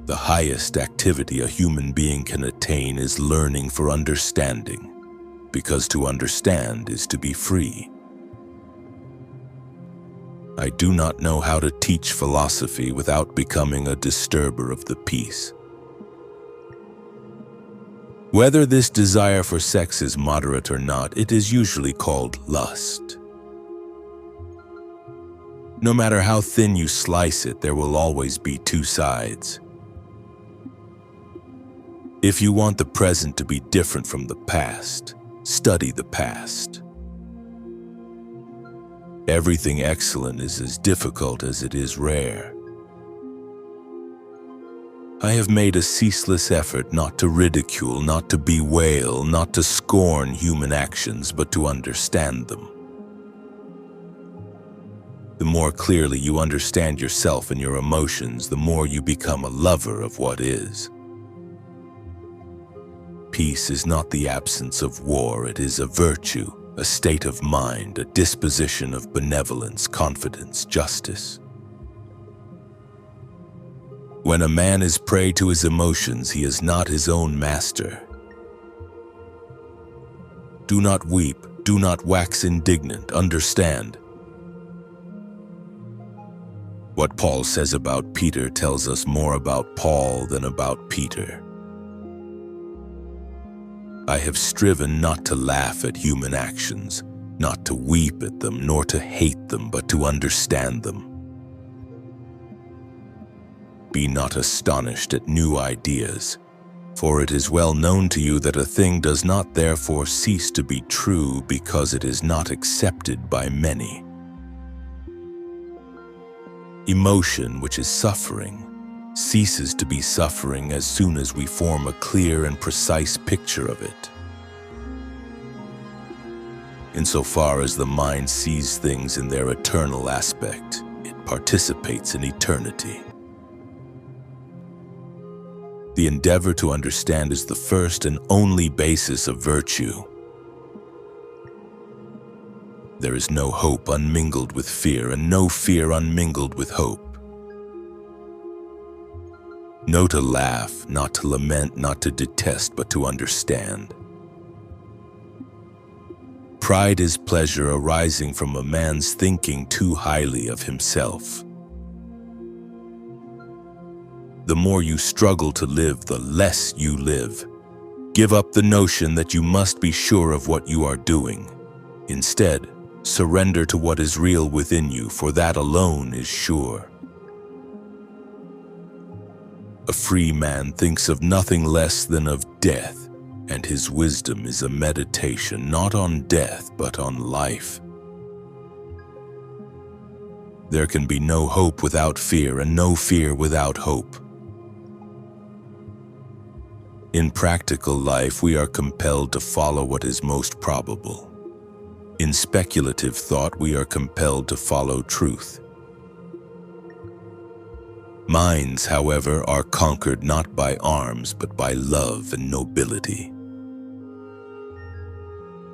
The highest activity a human being can attain is learning for understanding, because to understand is to be free. I do not know how to teach philosophy without becoming a disturber of the peace. Whether this desire for sex is moderate or not, it is usually called lust. No matter how thin you slice it, there will always be two sides. If you want the present to be different from the past, study the past. Everything excellent is as difficult as it is rare. I have made a ceaseless effort not to ridicule, not to bewail, not to scorn human actions, but to understand them. The more clearly you understand yourself and your emotions, the more you become a lover of what is. Peace is not the absence of war, it is a virtue, a state of mind, a disposition of benevolence, confidence, justice. When a man is prey to his emotions, he is not his own master. Do not weep, do not wax indignant, understand. What Paul says about Peter tells us more about Paul than about Peter. I have striven not to laugh at human actions, not to weep at them, nor to hate them, but to understand them. Be not astonished at new ideas, for it is well known to you that a thing does not therefore cease to be true because it is not accepted by many. Emotion, which is suffering, ceases to be suffering as soon as we form a clear and precise picture of it. Insofar as the mind sees things in their eternal aspect, it participates in eternity. The endeavor to understand is the first and only basis of virtue. There is no hope unmingled with fear, and no fear unmingled with hope. No to laugh, not to lament, not to detest, but to understand. Pride is pleasure arising from a man's thinking too highly of himself. The more you struggle to live, the less you live. Give up the notion that you must be sure of what you are doing. Instead, surrender to what is real within you, for that alone is sure. A free man thinks of nothing less than of death, and his wisdom is a meditation not on death but on life. There can be no hope without fear, and no fear without hope. In practical life, we are compelled to follow what is most probable. In speculative thought, we are compelled to follow truth. Minds, however, are conquered not by arms, but by love and nobility.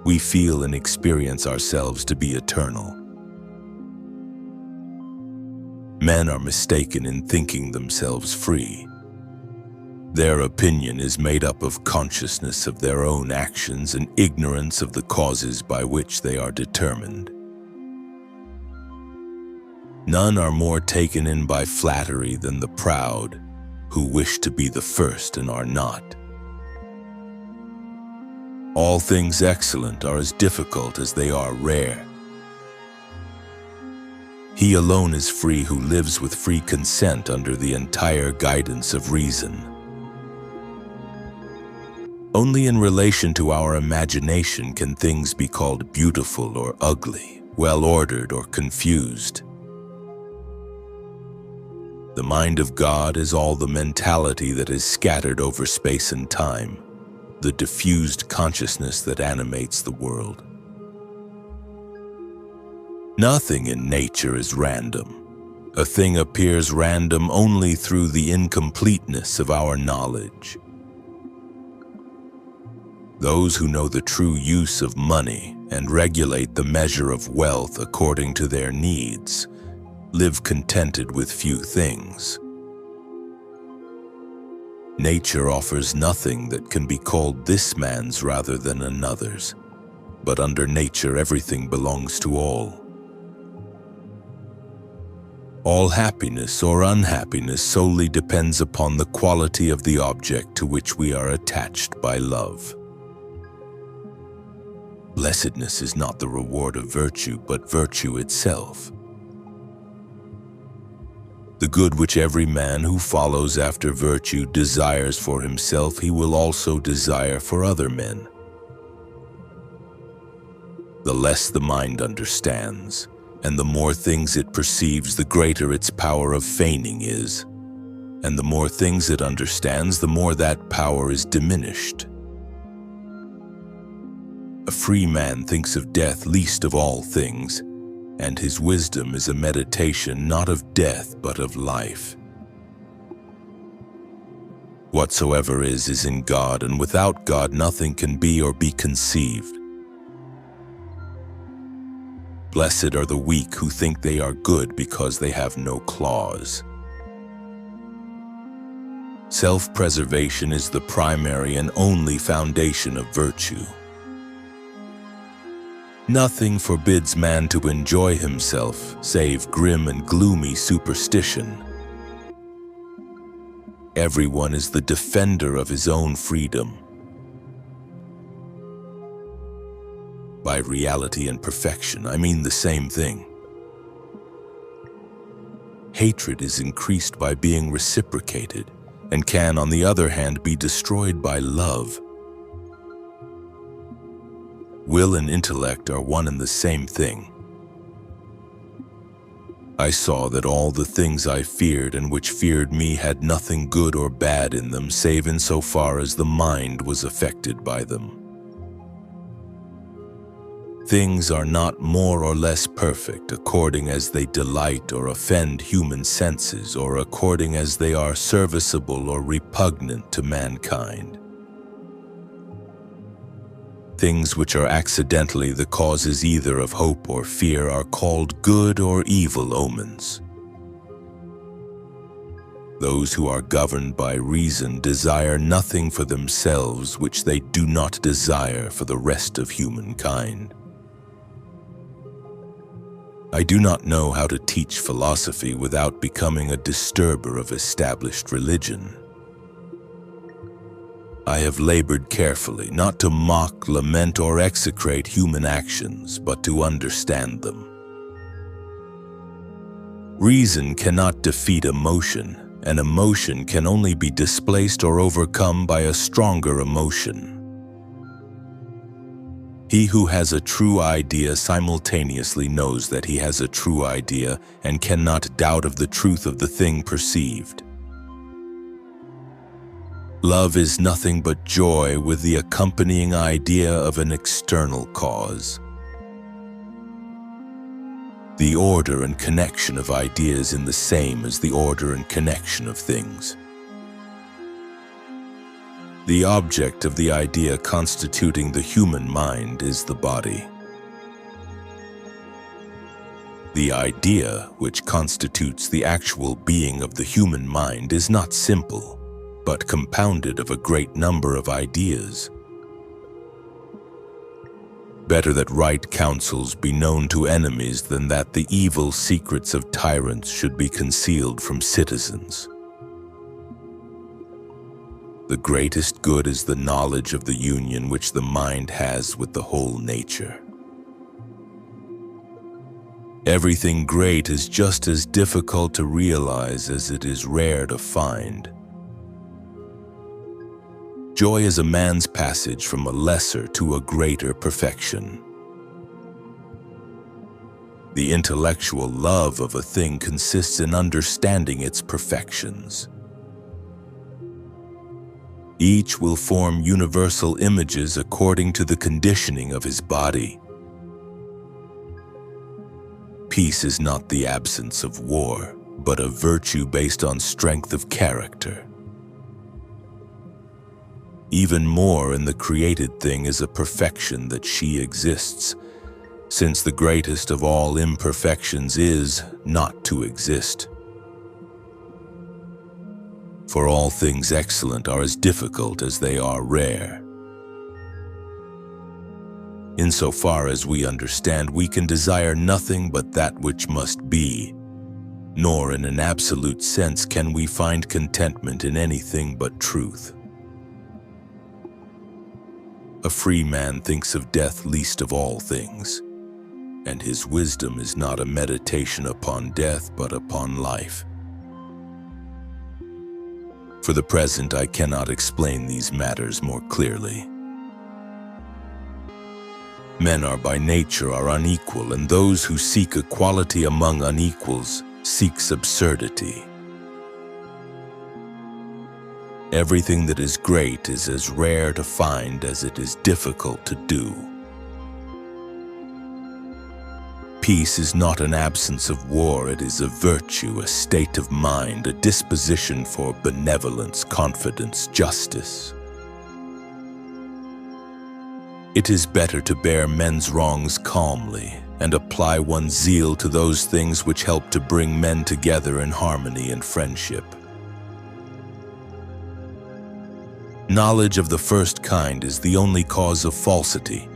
We feel and experience ourselves to be eternal. Men are mistaken in thinking themselves free. Their opinion is made up of consciousness of their own actions and ignorance of the causes by which they are determined. None are more taken in by flattery than the proud, who wish to be the first and are not. All things excellent are as difficult as they are rare. He alone is free who lives with free consent under the entire guidance of reason. Only in relation to our imagination can things be called beautiful or ugly, well-ordered or confused. The mind of God is all the mentality that is scattered over space and time, the diffused consciousness that animates the world. Nothing in nature is random. A thing appears random only through the incompleteness of our knowledge. Those who know the true use of money and regulate the measure of wealth according to their needs live contented with few things. Nature offers nothing that can be called this man's rather than another's, but under nature everything belongs to all. All happiness or unhappiness solely depends upon the quality of the object to which we are attached by love. Blessedness is not the reward of virtue, but virtue itself. The good which every man who follows after virtue desires for himself, he will also desire for other men. The less the mind understands, and the more things it perceives, the greater its power of feigning is. And the more things it understands, the more that power is diminished. A free man thinks of death least of all things, and his wisdom is a meditation not of death but of life. Whatsoever is in God, and without God nothing can be or be conceived. Blessed are the weak who think they are good because they have no claws. Self-preservation is the primary and only foundation of virtue. Nothing forbids man to enjoy himself save grim and gloomy superstition. Everyone is the defender of his own freedom. By reality and perfection, I mean the same thing. Hatred is increased by being reciprocated, and can, on the other hand, be destroyed by love. Will and intellect are one and the same thing. I saw that all the things I feared and which feared me had nothing good or bad in them, save in so far as the mind was affected by them. Things are not more or less perfect according as they delight or offend human senses, or according as they are serviceable or repugnant to mankind. Things which are accidentally the causes either of hope or fear are called good or evil omens. Those who are governed by reason desire nothing for themselves which they do not desire for the rest of humankind. I do not know how to teach philosophy without becoming a disturber of established religion. I have labored carefully, not to mock, lament, or execrate human actions, but to understand them. Reason cannot defeat emotion, and emotion can only be displaced or overcome by a stronger emotion. He who has a true idea simultaneously knows that he has a true idea and cannot doubt of the truth of the thing perceived. Love is nothing but joy with the accompanying idea of an external cause. The order and connection of ideas is the same as the order and connection of things. The object of the idea constituting the human mind is the body. The idea which constitutes the actual being of the human mind is not simple, but compounded of a great number of ideas. Better that right counsels be known to enemies than that the evil secrets of tyrants should be concealed from citizens. The greatest good is the knowledge of the union which the mind has with the whole nature. Everything great is just as difficult to realize as it is rare to find. Joy is a man's passage from a lesser to a greater perfection. The intellectual love of a thing consists in understanding its perfections. Each will form universal images according to the conditioning of his body. Peace is not the absence of war, but a virtue based on strength of character. Even more in the created thing is a perfection that she exists, since the greatest of all imperfections is not to exist. For all things excellent are as difficult as they are rare. Insofar as we understand, we can desire nothing but that which must be, nor in an absolute sense can we find contentment in anything but truth. A free man thinks of death least of all things, and his wisdom is not a meditation upon death but upon life. For the present, I cannot explain these matters more clearly. Men are by nature unequal, and those who seek equality among unequals seeks absurdity. Everything that is great is as rare to find as it is difficult to do. Peace is not an absence of war, it is a virtue, a state of mind, a disposition for benevolence, confidence, justice. It is better to bear men's wrongs calmly and apply one's zeal to those things which help to bring men together in harmony and friendship. Knowledge of the first kind is the only cause of falsity,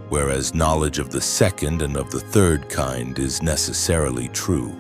whereas knowledge of the second and of the third kind is necessarily true.